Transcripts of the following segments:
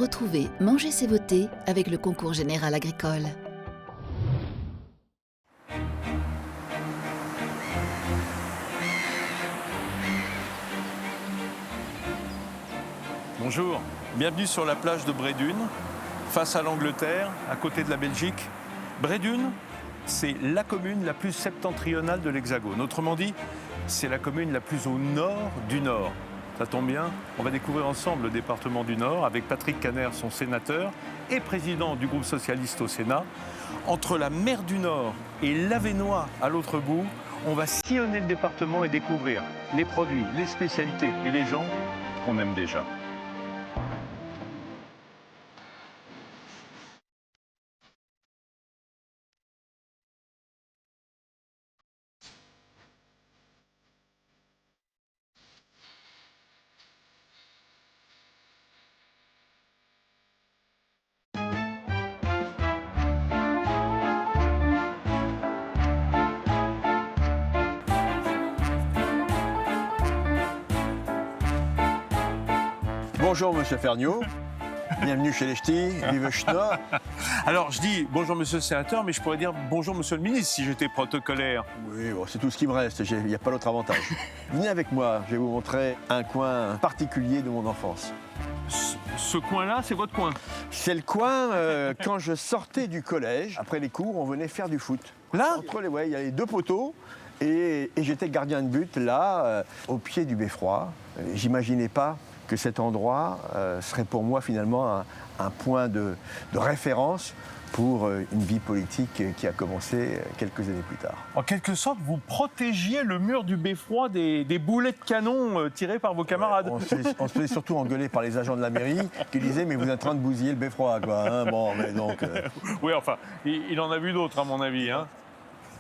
Retrouvez Manger c'est voter avec le concours général agricole. Bonjour, bienvenue sur la plage de Bredune, face à l'Angleterre, à côté de la Belgique. Bredune, c'est la commune la plus septentrionale de l'Hexagone. Autrement dit, c'est la commune la plus au nord du Nord. Ça tombe bien, on va découvrir ensemble le département du Nord avec Patrick Kanner, son sénateur et président du groupe socialiste au Sénat. Entre la mer du Nord et l'Avesnois à l'autre bout, on va sillonner le département et découvrir les produits, les spécialités et les gens qu'on aime déjà. Bonjour Monsieur Ferniaud, bienvenue chez les Ch'tis, vive Schnorr. Alors je dis bonjour monsieur le sénateur, mais je pourrais dire bonjour monsieur le ministre si j'étais protocolaire. Oui, bon, c'est tout ce qui me reste, il n'y a pas d'autre avantage. Venez avec moi, je vais vous montrer un coin particulier de mon enfance. Ce coin-là, c'est votre coin? C'est le coin quand je sortais du collège, après les cours, on venait faire du foot. Là? Entre les, ouais, il y a les deux poteaux et j'étais gardien de but là, au pied du beffroi. J'imaginais pas que cet endroit serait pour moi finalement un point de référence pour une vie politique qui a commencé quelques années plus tard. En quelque sorte, vous protégiez le mur du beffroi des boulets de canon tirés par vos camarades. On se faisait surtout engueuler par les agents de la mairie qui disaient « mais vous êtes en train de bousiller le beffroi, quoi. Hein, bon, mais donc, Oui, enfin, il en a vu d'autres, à mon avis. Hein.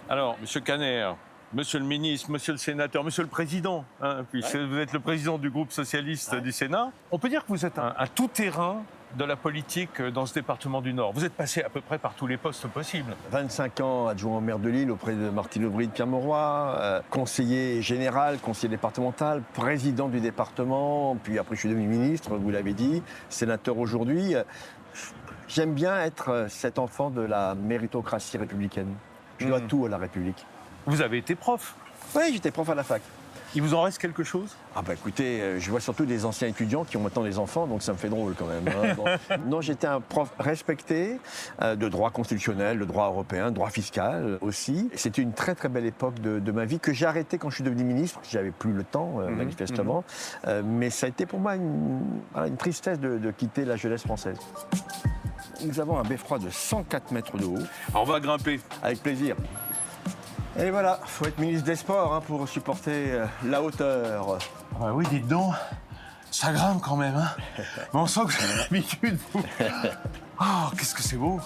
Alors, monsieur Kanner, monsieur le ministre, monsieur le sénateur, monsieur le président, hein, puisque vous êtes le président du groupe socialiste du Sénat, on peut dire que vous êtes un tout-terrain de la politique dans ce département du Nord. Vous êtes passé à peu près par tous les postes possibles. 25 ans adjoint au maire de Lille auprès de Martine Aubry de Pierre Mauroy, conseiller général, conseiller départemental, président du département, puis après je suis devenu ministre, vous l'avez dit, sénateur aujourd'hui. J'aime bien être cet enfant de la méritocratie républicaine. Je dois tout à la République. Vous avez été prof. Oui, j'étais prof à la fac. Il vous en reste quelque chose? Ah bah écoutez, je vois surtout des anciens étudiants qui ont maintenant des enfants, donc ça me fait drôle quand même. Hein. Bon. Non, j'étais un prof respecté de droit constitutionnel, de droit européen, de droit fiscal aussi. C'était une très très belle époque de ma vie que j'ai arrêtée quand je suis devenu ministre. J'avais plus le temps, manifestement. Mais ça a été pour moi une tristesse de quitter la jeunesse française. Nous avons un beffroi de 104 mètres de haut. Alors on va grimper. Avec plaisir. Et voilà, il faut être ministre des Sports hein, pour supporter la hauteur. Ah oui, dites donc, ça grimpe quand même. Hein. Mais on sent que j'ai l'habitude. Oh, qu'est-ce que c'est beau.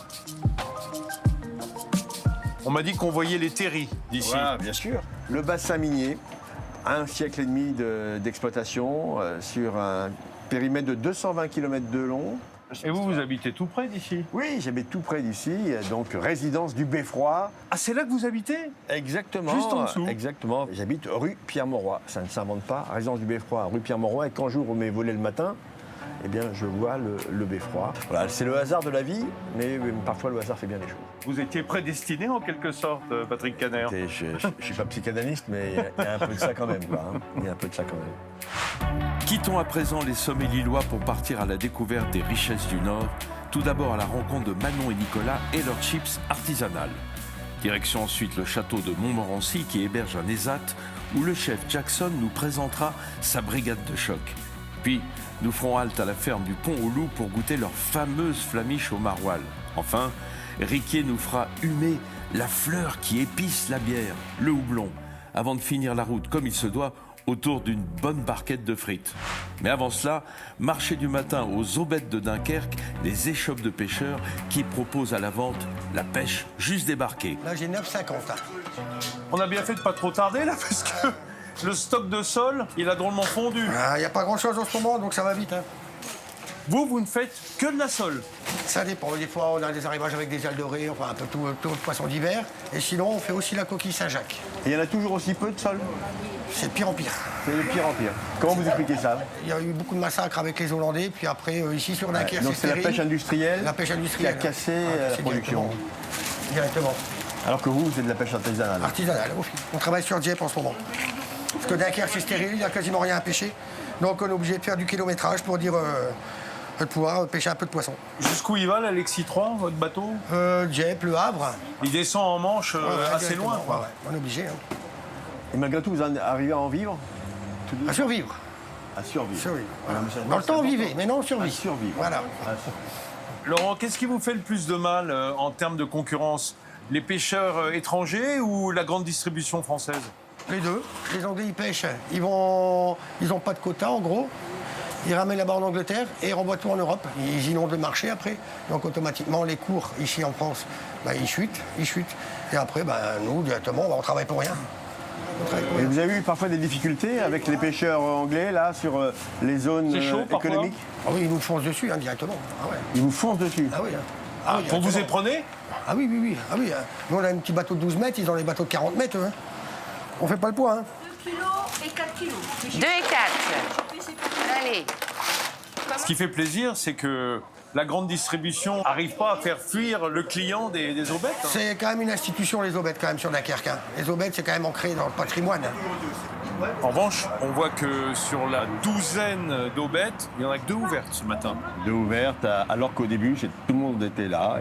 On m'a dit qu'on voyait les terris d'ici. Voilà, bien sûr. Le bassin minier, 1 siècle et demi d'exploitation sur un périmètre de 220 km de long. Et vous habitez tout près d'ici? Oui, j'habite tout près d'ici, donc résidence du Beffroi. Ah, c'est là que vous habitez? Exactement. Juste en dessous? Exactement. J'habite rue Pierre-Mauroy. Ça ne s'invente pas. Résidence du Beffroi, rue Pierre-Mauroy. Et quand j'ouvre mes volets le matin, eh bien, je vois le Beffroi. Voilà, c'est le hasard de la vie, mais parfois le hasard fait bien les choses. Vous étiez prédestiné en quelque sorte, Patrick Kanner. Je ne suis pas psychanalyste, mais il y a un peu de ça quand même. Quoi, hein. Il y a un peu de ça quand même. Quittons à présent les sommets lillois pour partir à la découverte des richesses du Nord. Tout d'abord à la rencontre de Manon et Nicolas et leurs chips artisanales. Direction ensuite le château de Montmorency qui héberge un ESAT où le chef Jackson nous présentera sa brigade de choc. Puis nous ferons halte à la ferme du Pont aux Loups pour goûter leur fameuse flamiche au maroilles. Enfin, Riquier nous fera humer la fleur qui épice la bière, le houblon, avant de finir la route comme il se doit autour d'une bonne barquette de frites. Mais avant cela, marché du matin aux aubettes de Dunkerque, les échoppes de pêcheurs qui proposent à la vente la pêche juste débarquée. Là, j'ai 9,50. On a bien fait de pas trop tarder là parce que le stock de sol, il a drôlement fondu. Il n'y a pas grand-chose en ce moment, donc ça va vite. Hein. Vous ne faites que de la sole. Ça dépend. Des fois, on a des arrivages avec des ailes dorées, enfin un peu tout le poisson d'hiver. Et sinon, on fait aussi la coquille Saint-Jacques. Et il y en a toujours aussi peu de sol? c'est de pire en pire. C'est le pire empire. Comment vous expliquez ça? Il y a eu beaucoup de massacres avec les Hollandais, puis après, ici sur Dunkerque, Donc c'est la stérile. pêche industrielle, La pêche qui a industrielle. cassé la production. Directement. Alors que vous, c'est de la pêche artisanale. Artisanale, au fil. On travaille sur Dieppe en ce moment. Parce que Dunkerque, c'est stérile, il n'y a quasiment rien à pêcher. Donc on est obligé de faire du kilométrage pour dire de pouvoir pêcher un peu de poisson. Jusqu'où il va, l'Alexis 3, votre bateau? Dieppe, Le Havre. Il descend en Manche Ouais, ouais, assez directement. loin, quoi. Ouais, ouais, on est obligé. Hein. Et malgré tout, vous en arrivez à en vivre? À survivre. À survivre. Survivre. Voilà. Ouais, mais ça- Dans le temps, on c'est vivait, mais non, on survit. À survivre. Voilà. Laurent, qu'est-ce qui vous fait le plus de mal en termes de concurrence? Les pêcheurs étrangers ou la grande distribution française? Les deux. Les Anglais, ils pêchent. Ils n'ont pas de quota, en gros. Ils ramènent là-bas en Angleterre et ils renvoient tout en Europe. Ils inondent le marché après. Donc automatiquement, les cours ici en France, ils chutent. Et après, nous, directement, on travaille pour rien. On travaille pour Et rien. vous avez eu parfois des difficultés avec les pêcheurs anglais, là, sur les zones C'est chaud, parfois économiques? Ah oui, ils nous foncent dessus, directement. Ah ouais. Ils vous foncent dessus. Ah oui. Hein. Ah oui, Pour vous directement. éperonner? Ah oui, oui, oui. Ah oui, hein. Nous, on a un petit bateau de 12 mètres, ils ont les bateaux de 40 mètres. Hein. On fait pas le poids. Hein. 2 kilos et 4 kilos. 2 et 4. Allez. Ce qui fait plaisir, c'est que la grande distribution n'arrive pas à faire fuir le client des aubettes. Hein. C'est quand même une institution, les aubettes, quand même, sur Dunkerque. Hein. Les aubettes, c'est quand même ancré dans le patrimoine. Hein. En revanche, on voit que sur la douzaine d'aubettes, il n'y en a que 2 ouvertes ce matin. De ouvertes, alors qu'au début, tout le monde était là.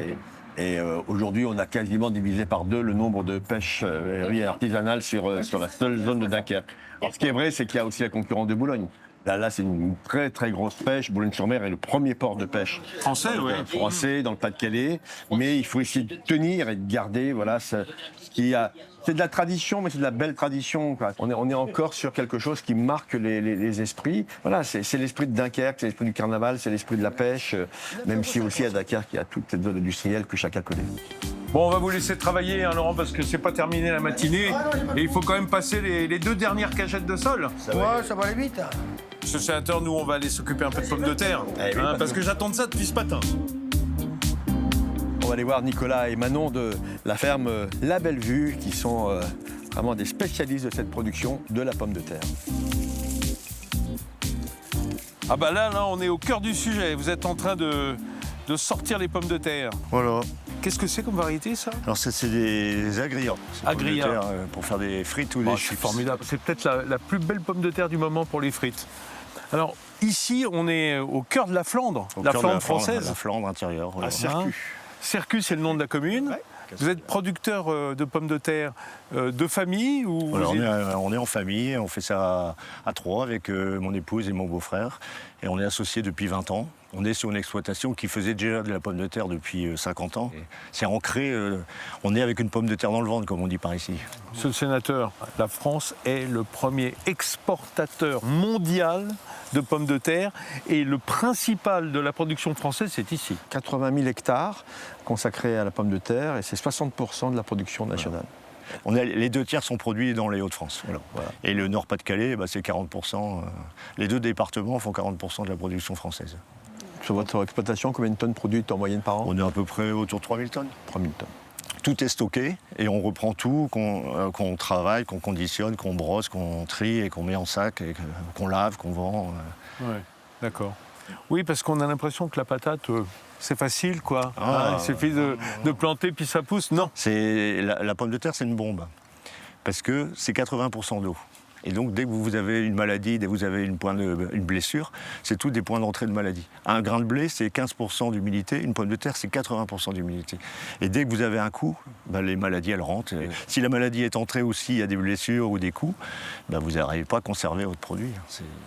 Et aujourd'hui, on a quasiment divisé par 2 le nombre de pêcheries artisanales sur la seule zone de Dunkerque. Alors, ce qui est vrai, c'est qu'il y a aussi la concurrence de Boulogne. Là, c'est une très très grosse pêche. Boulogne-sur-Mer est le premier port de pêche Français, oui. français dans le Pas-de-Calais. Mais il faut essayer de tenir et de garder, voilà, ce qui a. C'est de la tradition, mais c'est de la belle tradition, quoi. On est encore sur quelque chose qui marque les esprits. Voilà, c'est l'esprit de Dunkerque, c'est l'esprit du carnaval, c'est l'esprit de la pêche, même si aussi à Dunkerque, il y a toute cette zone industrielle que chacun connaît. Bon, on va vous laisser travailler, hein, Laurent, parce que c'est pas terminé la matinée. Et il faut quand même passer les 2 dernières cageettes de sol. Ouais, ça va aller vite. Hein. Monsieur le sénateur, nous, on va aller s'occuper un peu de pommes de terre. Eh oui, Parce que j'attends de ça depuis ce matin. On va aller voir Nicolas et Manon de la ferme La Belle Vue, qui sont vraiment des spécialistes de cette production de la pomme de terre. Ah bah là, on est au cœur du sujet. Vous êtes en train de sortir les pommes de terre. Voilà. Qu'est-ce que c'est comme variété, ça? Alors ça, c'est des agrias. C'est Agrias. pommes de terre, pour faire des frites ou des C'est chips. formidable. C'est peut-être la plus belle pomme de terre du moment pour les frites. Alors, ici, on est au cœur de la Flandre, Au la cœur de Flandre française. La Flandre intérieure. Voilà. À Sercus. Sercus, c'est le nom de la commune. Vous êtes producteur de pommes de terre de famille ou Voilà, vous êtes- on est en famille, on fait ça à 3 avec mon épouse et mon beau-frère. Et on est associés depuis 20 ans. On est sur une exploitation qui faisait déjà de la pomme de terre depuis 50 ans. C'est ancré, on est avec une pomme de terre dans le ventre, comme on dit par ici. Monsieur le sénateur, la France est le premier exportateur mondial de pommes de terre et le principal de la production française, c'est ici. 80 000 hectares consacrés à la pomme de terre et c'est 60% de la production nationale. Les 2 tiers sont produits dans les Hauts-de-France. Voilà. Et le Nord-Pas-de-Calais, c'est 40%. Les 2 départements font 40% de la production française. Sur votre exploitation, combien de tonnes produites en moyenne par an? On est à peu près autour de 3000 tonnes. 3000 tonnes. Tout est stocké et on reprend tout, qu'on travaille, qu'on conditionne, qu'on brosse, qu'on trie et qu'on met en sac, et qu'on lave, qu'on vend. Ouais, d'accord. Oui, parce qu'on a l'impression que la patate, c'est facile, quoi. Ah. Il suffit de planter, puis ça pousse. Non. La pomme de terre, c'est une bombe. Parce que c'est 80% d'eau. Et donc, dès que vous avez une maladie, dès que vous avez une blessure, c'est tout des points d'entrée de maladie. Un grain de blé, c'est 15% d'humidité. Une pomme de terre, c'est 80% d'humidité. Et dès que vous avez un coup, les maladies, elles rentrent. Et si la maladie est entrée aussi, il y a des blessures ou des coups, vous n'arrivez pas à conserver votre produit.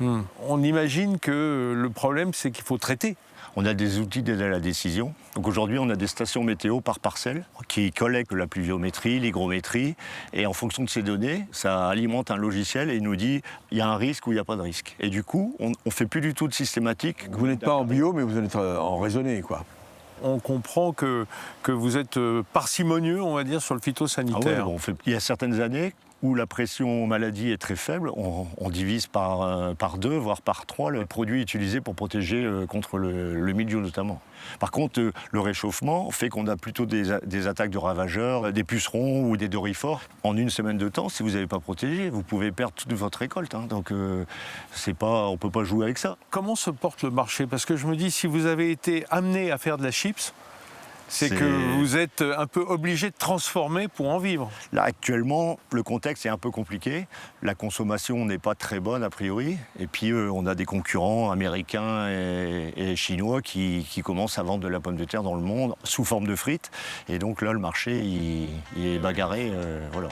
On imagine que le problème, c'est qu'il faut traiter. On a des outils d'aide à la décision. Donc aujourd'hui, on a des stations météo par parcelle qui collectent la pluviométrie, l'hygrométrie. Et en fonction de ces données, ça alimente un logiciel et il nous dit il y a un risque ou il n'y a pas de risque. Et du coup, on ne fait plus du tout de systématique. Vous n'êtes pas en bio, mais vous êtes en raisonné, quoi. On comprend que vous êtes parcimonieux, on va dire, sur le Ah phytosanitaire. ouais, il y a certaines années, où la pression maladie est très faible, on divise par 2, voire par 3 le produit utilisé pour protéger contre le mildiou notamment. Par contre, le réchauffement fait qu'on a plutôt des attaques de ravageurs, des pucerons ou des dorifores. En une semaine de temps, si vous n'avez pas protégé, vous pouvez perdre toute votre récolte. Hein. Donc on ne peut pas jouer avec ça. Comment se porte le marché? Parce que je me dis, si vous avez été amené à faire de la chips, c'est que vous êtes un peu obligé de transformer pour en vivre. Là, actuellement, le contexte est un peu compliqué. La consommation n'est pas très bonne, a priori. Et puis, on a des concurrents américains et chinois qui commencent à vendre de la pomme de terre dans le monde sous forme de frites. Et donc là, le marché, il est bagarré. Voilà.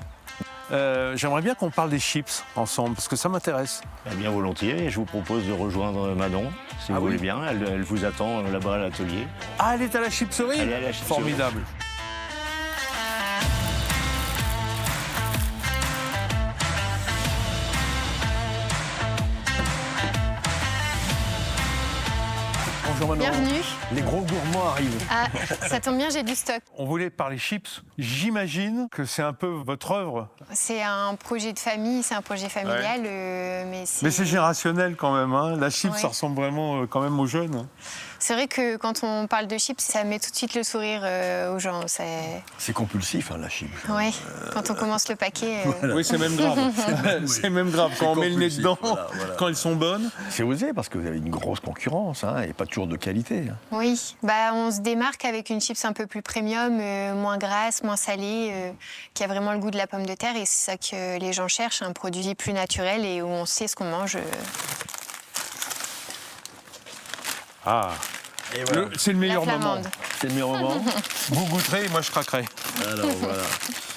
J'aimerais bien qu'on parle des chips ensemble, parce que ça m'intéresse. Eh bien, volontiers. Je vous propose de rejoindre Manon, si vous voulez bien. Elle vous attend là-bas à l'atelier. Ah, elle est à la chipserie? Elle est à la chipserie. Formidable. Bonjour Manon. Bienvenue. Les gros gourmands arrivent. Ah, ça tombe bien, j'ai du stock. On voulait parler chips. J'imagine que c'est un peu votre œuvre. C'est un projet de famille, c'est un projet familial, mais c'est générationnel quand même. Hein. La chips, Oui. ça ressemble vraiment quand même aux jeunes. C'est vrai que quand on parle de chips, ça met tout de suite le sourire aux gens. C'est compulsif, hein, la chip. Oui, quand on commence le paquet. Oui, c'est même grave. C'est même grave quand on met le nez compulsif, dedans, voilà. quand elles sont bonnes. C'est osé parce que vous avez une grosse concurrence, hein, et pas toujours de qualité. Hein. Oui, on se démarque avec une chips un peu plus premium, moins grasse, moins salée, qui a vraiment le goût de la pomme de terre. Et c'est ça que les gens cherchent, un produit plus naturel et où on sait ce qu'on mange. Ah, c'est le meilleur La moment. flamande. C'est le meilleur moment. Vous goûterez et moi je craquerai. Alors voilà.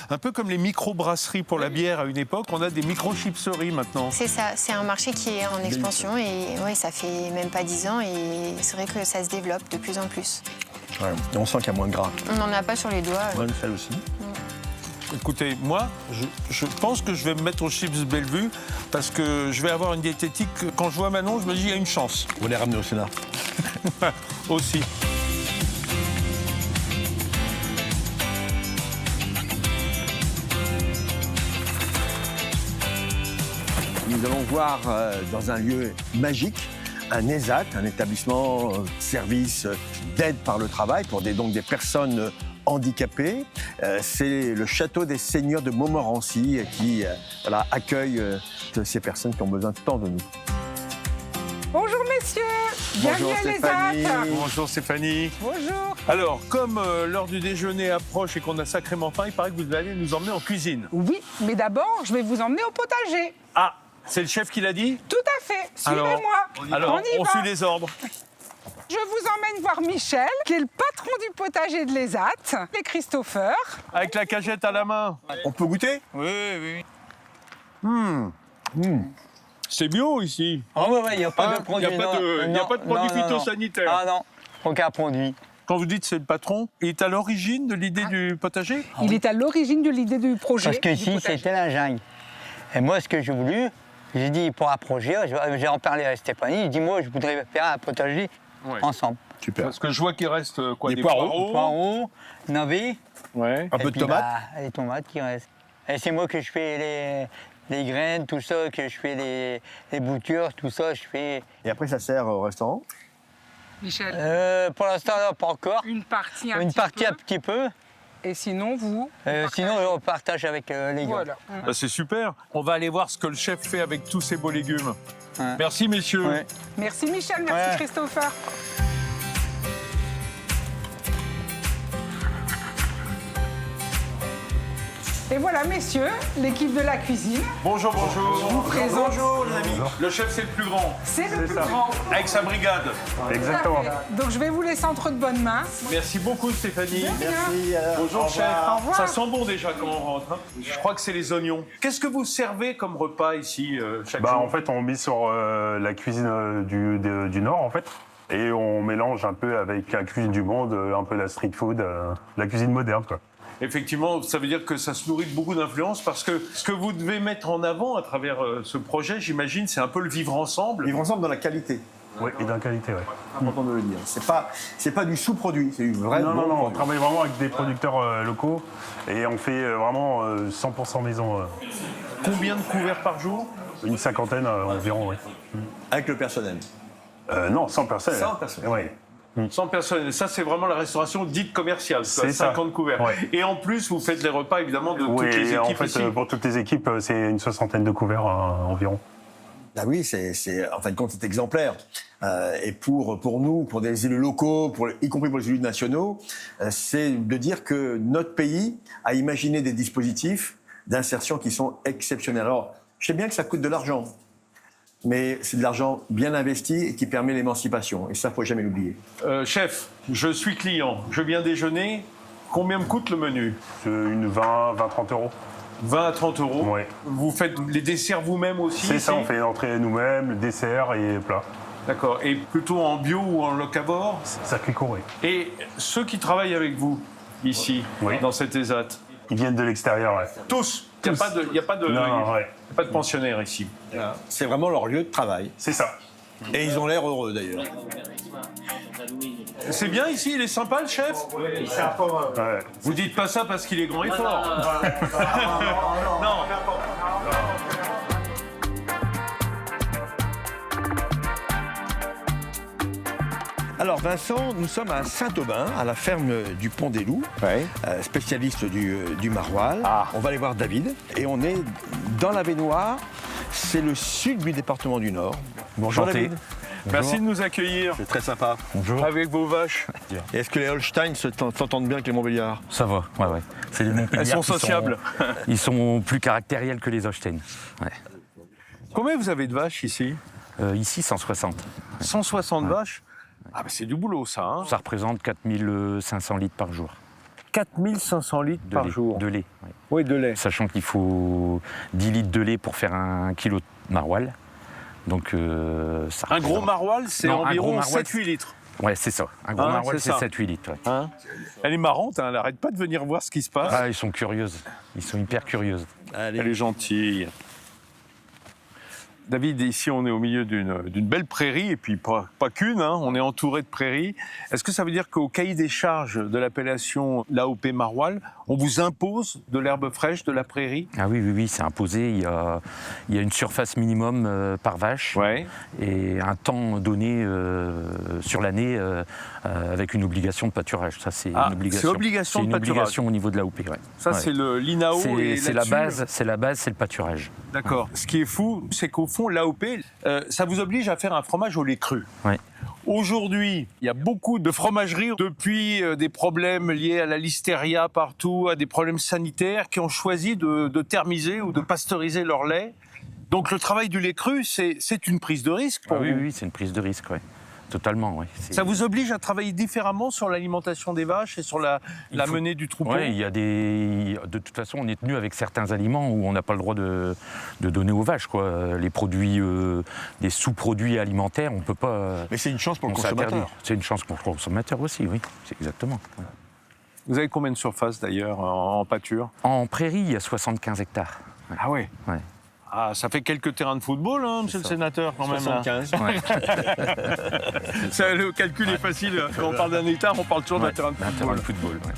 Un peu comme les micro-brasseries pour la bière à une époque, on a des micro-chipseries maintenant. C'est ça, c'est un marché qui est en expansion et oui, ça fait même pas 10 ans et c'est vrai que ça se développe de plus en plus. Ouais. Et on sent qu'il y a moins de gras. On n'en a pas sur les doigts. Moi, le sel aussi. Écoutez, moi, je pense que je vais me mettre aux chips Bellevue parce que je vais avoir une diététique. Quand je vois Manon, je me dis il y a une chance. Vous les ramenez au Sénat. Aussi. Nous allons voir dans un lieu magique un ESAT, un établissement service d'aide par le travail pour donc des personnes handicapées. C'est le château des seigneurs de Montmorency qui accueille ces personnes qui ont besoin tant de nous. Bonjour messieurs, bienvenue Bonjour à Stéphanie. l'ESAT. Bonjour Stéphanie. Bonjour. Alors, comme l'heure du déjeuner approche et qu'on a sacrément faim, il paraît que vous allez nous emmener en cuisine. Oui, mais d'abord, je vais vous emmener au potager. Ah, c'est le chef qui l'a dit? Tout à fait, suivez-moi. Alors, on y on va. suit les ordres. Je vous emmène voir Michel, qui est le patron du potager de l'ESAT, et Christopher. Avec la cagette à la main. On peut goûter? Oui. C'est bio ici. Ah ouais, il n'y a pas Hein, de produit. il y a pas de produits phytosanitaires. Ah non, aucun produit. Quand vous dites c'est le patron, il est à l'origine de l'idée du potager? Il est à l'origine de l'idée du projet. Parce que du ici, potager. c'était la jungle. Et moi, ce que j'ai voulu, j'ai dit pour un projet, j'ai en parlé à Stéphanie, j'ai dit moi, je voudrais faire un potager ensemble. Super. Parce que je vois qu'il reste quoi? Des poireaux. Poireaux, navets, Ouais. Un peu de tomates. les tomates qui restent. Et c'est moi que je fais les graines, tout ça, que je fais les boutures, tout ça, je fais. Et après, ça sert au restaurant. Michel, Pour l'instant, non, pas encore. une partie un Une petit partie peu. un petit peu. Et sinon, vous Sinon, je partage avec les gars. Voilà. Bah, c'est super. On va aller voir ce que le chef fait avec tous ces beaux légumes. Ouais. Merci messieurs. Ouais. Merci Michel, merci Ouais. Christopher. Et voilà, messieurs, l'équipe de la cuisine. Bonjour. présente- Bonjour les amis. Le chef c'est le plus grand. C'est le plus ça. grand. Avec sa brigade. Exactement. Donc je vais vous laisser entre de bonnes mains. Merci beaucoup Stéphanie. Merci. Bonjour chef. Au revoir. Ça sent bon déjà quand on rentre. Hein. Je crois que c'est les oignons. Qu'est-ce que vous servez comme repas ici chaque jour? En fait, on mise sur la cuisine du Nord, en fait. Et on mélange un peu avec la cuisine du monde, un peu la street food, la cuisine moderne, quoi. Effectivement, ça veut dire que ça se nourrit de beaucoup d'influences parce que ce que vous devez mettre en avant à travers ce projet, j'imagine, c'est un peu le vivre ensemble. Vivre ensemble dans la qualité. Oui, et de qualité, oui. Important de le dire. C'est pas du sous-produit, c'est du vrai Non, bon non, non, on produit. travaille vraiment avec des producteurs locaux et on fait vraiment 100% maison. Combien de couverts par jour? Une cinquantaine environ, oui. Avec le personnel. Non, 100 personnes. 100 personnes. Oui. 100 personnes. Ça, c'est vraiment la restauration dite commerciale. C'est ça. 50 couverts. Ouais. Et en plus, vous faites les repas, évidemment, de toutes les équipes en fait, ici. pour toutes les équipes, c'est une soixantaine de couverts environ. Ah oui, c'est en fin de compte, c'est exemplaire. Et pour nous, pour des élus locaux, y compris pour les élus nationaux, c'est de dire que notre pays a imaginé des dispositifs d'insertion qui sont exceptionnels. Alors, je sais bien que ça coûte de l'argent, mais c'est de l'argent bien investi et qui permet l'émancipation. Et ça, il ne faut jamais l'oublier. Chef, je suis client, je viens déjeuner. Combien me coûte le menu? Une 20-30 euros. 20 à 30 euros. Oui. Vous faites les desserts vous-même aussi? C'est ça, ici on fait l'entrée nous-mêmes, le dessert et plat. D'accord. Et plutôt en bio ou en locavore? Circuit court, oui. Et ceux qui travaillent avec vous ici, dans cette ESAT? Ils viennent de l'extérieur, ouais. Tous. Il n'y a pas de pensionnaires ici. C'est vraiment leur lieu de travail. C'est ça. Et ils ont l'air heureux d'ailleurs. C'est bien ici, il est sympa le chef? Oui, c'est un peu... Ouais. Vous dites pas ça parce qu'il est grand et fort. Non. Alors Vincent, nous sommes à Saint-Aubin, à la ferme du Pont des Loups, spécialiste du maroilles. On va aller voir David et on est dans la baignoire. C'est le sud du département du Nord. Bonjour David. Merci de nous accueillir. C'est très sympa. Bonjour. Avec vos vaches. Et est-ce que les Holstein s'entendent bien avec les Montbéliards? Ça va, ouais. C'est les Montbéliards. Elles sont sociables. Ils sont plus caractériels que les Holstein. Ouais. Combien vous avez de vaches ici? Ici, 160. 160 vaches? Ah bah c'est du boulot ça. Hein. Ça représente 4500 litres par jour. 4500 litres par lait, jour. De lait. Ouais. Oui, de lait. Sachant qu'il faut 10 litres de lait pour faire 1 kilo de maroilles. Donc, ça un gros maroilles, c'est environ 7-8 litres. litres. Ouais, c'est ça. Un gros maroilles, c'est 7-8 litres. Ouais. Hein, elle est marrante, hein, elle n'arrête pas de venir voir ce qui se passe. Ah, ils sont curieuses. Ils sont hyper curieuses. Elle est gentille. David, ici on est au milieu d'une belle prairie, et puis pas qu'une, hein, on est entouré de prairies. Est-ce que ça veut dire qu'au cahier des charges de l'appellation l'AOP Maroilles, on vous impose de l'herbe fraîche de la prairie? Ah oui, c'est imposé. Il y a une surface minimum par vache et un temps donné sur l'année avec une obligation de pâturage. Ça, c'est une obligation. C'est obligation de pâturage. C'est une obligation au niveau de l'AOP, ouais. Ça, c'est l'INAO. C'est la base, c'est le pâturage. D'accord. Ce qui est fou, c'est qu'au fond, l'AOP, ça vous oblige à faire un fromage au lait cru. Ouais. Aujourd'hui, il y a beaucoup de fromageries, depuis des problèmes liés à la listeria partout, à des problèmes sanitaires, qui ont choisi de thermiser ou de pasteuriser leur lait. Donc le travail du lait cru, c'est une prise de risque pour vous. Oui, c'est une prise de risque, oui. Totalement, oui. Ça vous oblige à travailler différemment sur l'alimentation des vaches et sur la menée du troupeau? Oui, de toute façon, on est tenu avec certains aliments où on n'a pas le droit de donner aux vaches, quoi. Les produits, des sous-produits alimentaires, on ne peut pas... Mais c'est une chance pour le consommateur. C'est une chance pour le consommateur aussi, oui, c'est exactement. Ouais. Vous avez combien de surface d'ailleurs en pâture? En prairie, il y a 75 hectares. Ouais. Ah ouais, ouais. Ah, ça fait quelques terrains de football, hein, monsieur le sénateur, quand 75. même. Le calcul est facile. Quand on parle d'un hectare, on parle toujours d'un terrain de football. Ouais.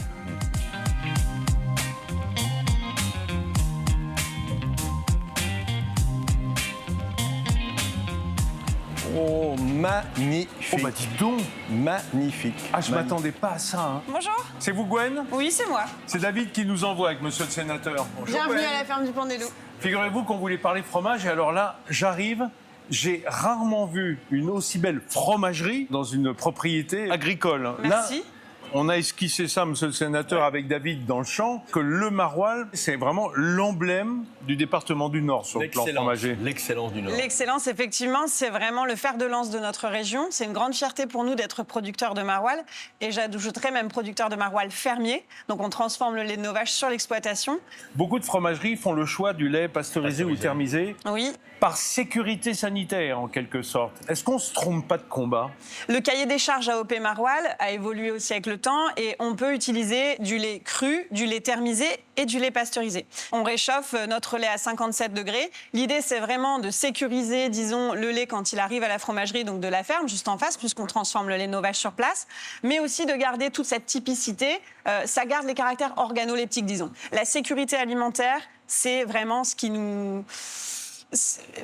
Oh, magnifique. Oh, bah dites donc. Magnifique. Ah, je m'attendais pas à ça. Hein. Bonjour. C'est vous, Gwen? Oui, c'est moi. C'est David qui nous envoie avec monsieur le sénateur. Bonjour, Bienvenue Gwen. à la ferme du Pont des Loups. Figurez-vous qu'on voulait parler fromage, et alors là, j'arrive. J'ai rarement vu une aussi belle fromagerie dans une propriété agricole. Merci. Là, on a esquissé ça, monsieur le sénateur, avec David dans le champ, que le maroilles, c'est vraiment l'emblème du département du Nord sur le plan fromager. L'excellence du Nord. L'excellence, effectivement, c'est vraiment le fer de lance de notre région. C'est une grande fierté pour nous d'être producteurs de maroilles. Et j'ajouterais même producteurs de maroilles fermiers. Donc on transforme le lait de nos vaches sur l'exploitation. Beaucoup de fromageries font le choix du lait pasteurisé ou thermisé. Oui. Par sécurité sanitaire, en quelque sorte. Est-ce qu'on ne se trompe pas de combat? Le cahier des charges AOP Maroilles a évolué aussi avec le temps et on peut utiliser du lait cru, du lait thermisé et du lait pasteurisé. On réchauffe notre lait à 57 degrés. L'idée, c'est vraiment de sécuriser, disons, le lait quand il arrive à la fromagerie, donc de la ferme, juste en face, puisqu'on transforme le lait de nos vaches sur place, mais aussi de garder toute cette typicité. Ça garde les caractères organoleptiques, disons. La sécurité alimentaire, c'est vraiment ce qui nous...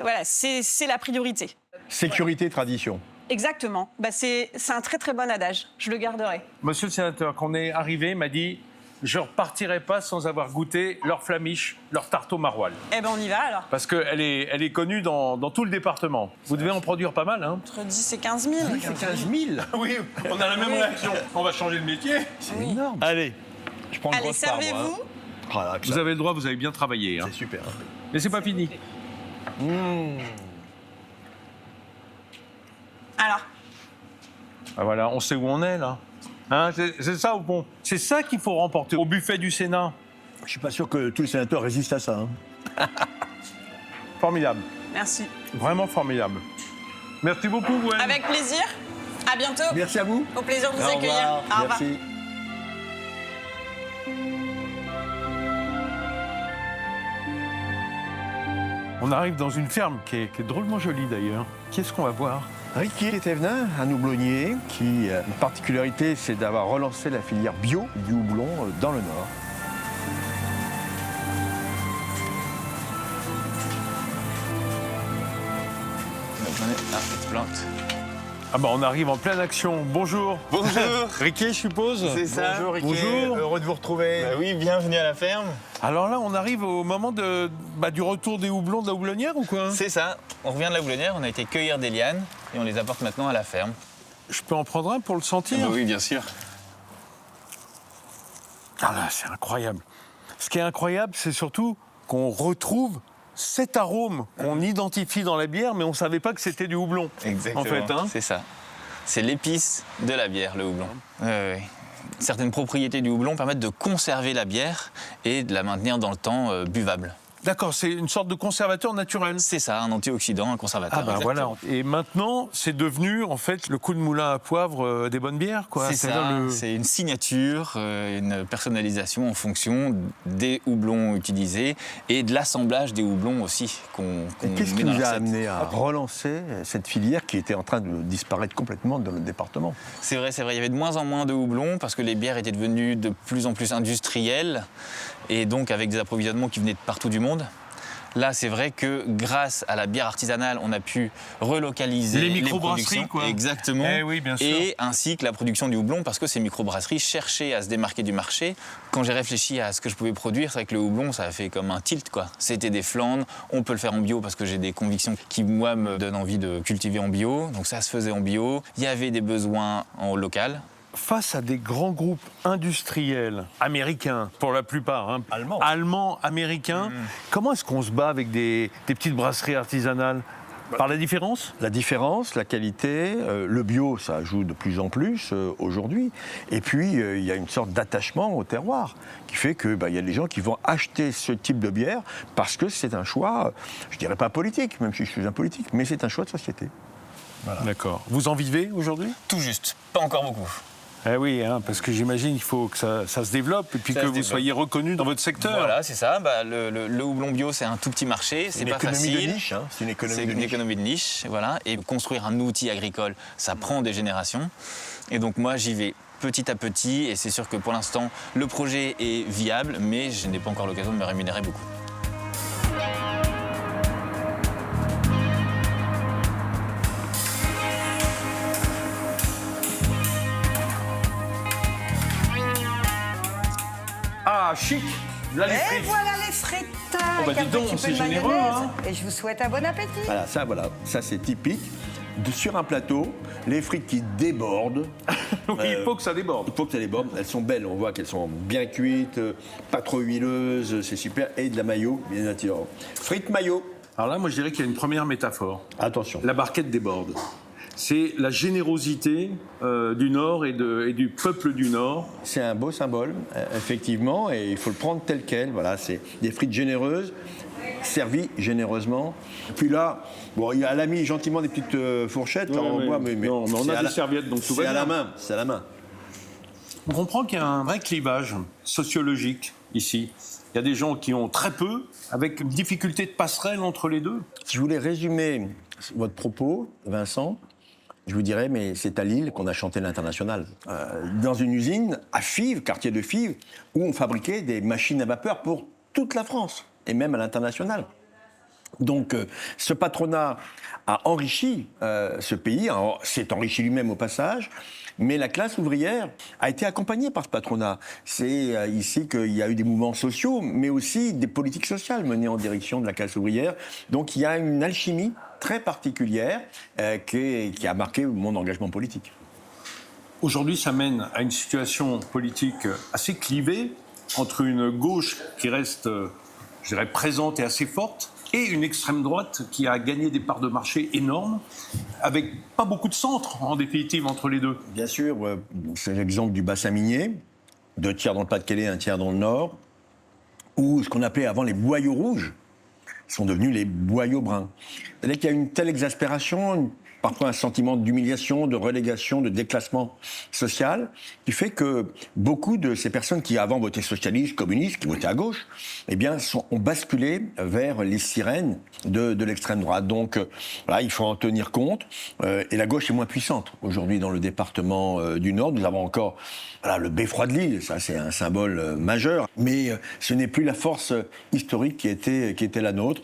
Voilà, c'est la priorité. Sécurité, tradition. Exactement. C'est un très très bon adage. Je le garderai. Monsieur le sénateur, quand on est arrivé, il m'a dit « Je ne repartirai pas sans avoir goûté leur flamiche, leur tarte au maroilles. » Eh bien, on y va alors. Parce qu'elle est connue dans tout le département. Vous devez en produire pas mal, hein? Entre 10 et 15 000. Oui, c'est 15 000. Oui, on a la même réaction. On va changer de métier. C'est énorme. Allez, Je prends une Allez, grosse part, moi, servez-vous. hein. Ah là, que vous ça. avez le droit, vous avez bien travaillé. Hein. C'est super. Mais c'est pas fini. Alors, Ah, voilà, on sait où on est, là. Hein, c'est ça, au fond. C'est ça qu'il faut remporter au buffet du Sénat. Je suis pas sûr que tous les sénateurs résistent à ça. Hein. Formidable. merci. Vraiment formidable. Merci beaucoup, Gwen. Avec plaisir. À bientôt. Merci à vous. Au plaisir de vous Au accueillir. revoir. Au revoir. Merci. On arrive dans une ferme qui est drôlement jolie, d'ailleurs. Qu'est-ce qu'on va voir? Ricky Thévenin, un houblonnier qui, une particularité, c'est d'avoir relancé la filière bio du houblon dans le Nord. Ah bah on arrive en pleine action. Bonjour. Bonjour. Ricky, je suppose. C'est ça. Bonjour Ricky, Bonjour. heureux de vous retrouver. Bah oui, bienvenue à la ferme. Alors là, on arrive au moment du retour des houblons de la houblonnière ou quoi? C'est ça. On revient de la houblonnière, on a été cueillir des lianes et on les apporte maintenant à la ferme. Je peux en prendre un pour le sentir? Oui, bien sûr. Ah là, c'est incroyable. Ce qui est incroyable, c'est surtout qu'on retrouve cet arôme qu'on identifie dans la bière, mais on ne savait pas que c'était du houblon. Exactement. En fait, hein. C'est ça. C'est l'épice de la bière, le houblon. Certaines propriétés du houblon permettent de conserver la bière et de la maintenir dans le temps buvable. D'accord, c'est une sorte de conservateur naturel. C'est ça, un antioxydant, un conservateur. Ah ben voilà. Et maintenant, c'est devenu en fait le coup de moulin à poivre des bonnes bières, quoi. C'est ça, c'est une signature, une personnalisation en fonction des houblons utilisés et de l'assemblage des houblons aussi qu'on Qu'est-ce met qui dans nous la a recette. amené à relancer cette filière qui était en train de disparaître complètement dans notre département? C'est vrai, il y avait de moins en moins de houblons parce que les bières étaient devenues de plus en plus industrielles et donc avec des approvisionnements qui venaient de partout du monde. Là, c'est vrai que grâce à la bière artisanale, on a pu relocaliser les productions. microbrasseries, quoi. Exactement. Eh oui, bien sûr. Et ainsi que la production du houblon, parce que ces microbrasseries cherchaient à se démarquer du marché. Quand j'ai réfléchi à ce que je pouvais produire, c'est vrai que le houblon, ça a fait comme un tilt, quoi. C'était des Flandres, on peut le faire en bio parce que j'ai des convictions qui, moi, me donnent envie de cultiver en bio. Donc ça se faisait en bio. Il y avait des besoins en local. Face à des grands groupes industriels américains, pour la plupart, hein, allemands, américains, comment est-ce qu'on se bat avec des petites brasseries artisanales? Par la différence? La différence, la qualité, le bio, ça joue de plus en plus aujourd'hui. Et puis, il y a une sorte d'attachement au terroir qui fait qu'il y a des gens qui vont acheter ce type de bière parce que c'est un choix, je dirais pas politique, même si je suis un politique, mais c'est un choix de société. Voilà. D'accord. Vous en vivez aujourd'hui? Tout juste, pas encore beaucoup. Eh oui, hein, parce que j'imagine qu'il faut que ça se développe et puis que vous soyez reconnu dans votre secteur. Voilà, c'est ça. Le houblon bio, c'est un tout petit marché, c'est pas facile. C'est une économie de niche. Hein. C'est une économie de niche, voilà. Et construire un outil agricole, ça prend des générations. Et donc moi, j'y vais petit à petit. Et c'est sûr que pour l'instant, le projet est viable, mais je n'ai pas encore l'occasion de me rémunérer beaucoup. Ah, chic. Là, les Et frites. voilà les frites. Dis donc, c'est généreux, hein. Et je vous souhaite un bon appétit. Voilà, ça c'est typique. Sur un plateau, les frites qui débordent. Oui, il faut que ça déborde. Il faut que ça déborde. Elles sont belles, on voit qu'elles sont bien cuites, pas trop huileuses, c'est super. Et de la mayo, bien naturellement. Frites mayo. Alors là, moi, je dirais qu'il y a une première métaphore. Attention. La barquette déborde. C'est la générosité du Nord et du peuple du Nord. C'est un beau symbole, effectivement, et il faut le prendre tel quel. Voilà, c'est des frites généreuses, servies généreusement. Et puis là, bon, il a mis gentiment des petites fourchettes Ouais, en bois, mais non, mais on a des serviettes, donc tout va bien. C'est à la main, c'est à la main. On comprend qu'il y a un vrai clivage sociologique ici. Il y a des gens qui ont très peu, avec une difficulté de passerelle entre les deux. Si je voulais résumer votre propos, Vincent, je vous dirais, mais c'est à Lille qu'on a chanté l'Internationale. Dans une usine à Fives, quartier de Fives, où on fabriquait des machines à vapeur pour toute la France, et même à l'international. Donc, ce patronat a enrichi ce pays, s'est enrichi lui-même au passage, mais la classe ouvrière a été accompagnée par ce patronat. C'est ici qu'il y a eu des mouvements sociaux, mais aussi des politiques sociales menées en direction de la classe ouvrière. Donc, il y a une alchimie très particulière qui a marqué mon engagement politique. Aujourd'hui, ça mène à une situation politique assez clivée entre une gauche qui reste, je dirais, présente et assez forte, et une extrême droite qui a gagné des parts de marché énormes, avec pas beaucoup de centre, en définitive, entre les deux. Bien sûr, c'est l'exemple du bassin minier, 2 tiers dans le Pas-de-Calais, 1 tiers dans le Nord, où ce qu'on appelait avant les boyaux rouges sont devenus les boyaux bruns. C'est-à-dire qu'il y a une telle exaspération, parfois un sentiment d'humiliation, de relégation, de déclassement social, qui fait que beaucoup de ces personnes qui avant votaient socialistes, communistes, qui votaient à gauche, eh bien, ont basculé vers les sirènes de l'extrême droite. Donc, voilà, il faut en tenir compte. Et la gauche est moins puissante. Aujourd'hui, dans le département du Nord, nous avons encore le beffroi de Lille, ça c'est un symbole majeur, mais ce n'est plus la force historique qui était la nôtre.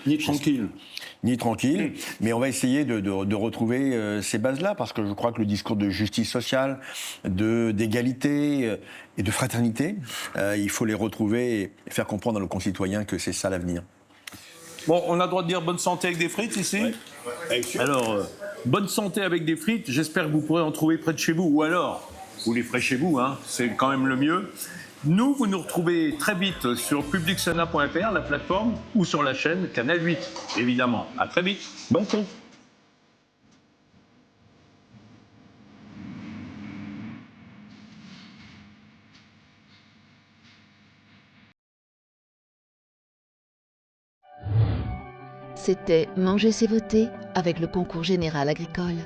Ni tranquille, mais on va essayer de retrouver ces bases-là, parce que je crois que le discours de justice sociale, d'égalité et de fraternité, il faut les retrouver et faire comprendre à nos concitoyens que c'est ça l'avenir. Bon, on a le droit de dire bonne santé avec des frites ici ? Oui. Alors, bonne santé avec des frites, j'espère que vous pourrez en trouver près de chez vous, ou alors, vous les ferez chez vous, hein, c'est quand même le mieux. Nous, vous nous retrouvez très vite sur publicsana.fr, la plateforme, ou sur la chaîne Canal 8, évidemment. À très vite. Bonne fête. C'était Manger c'est voter avec le concours général agricole.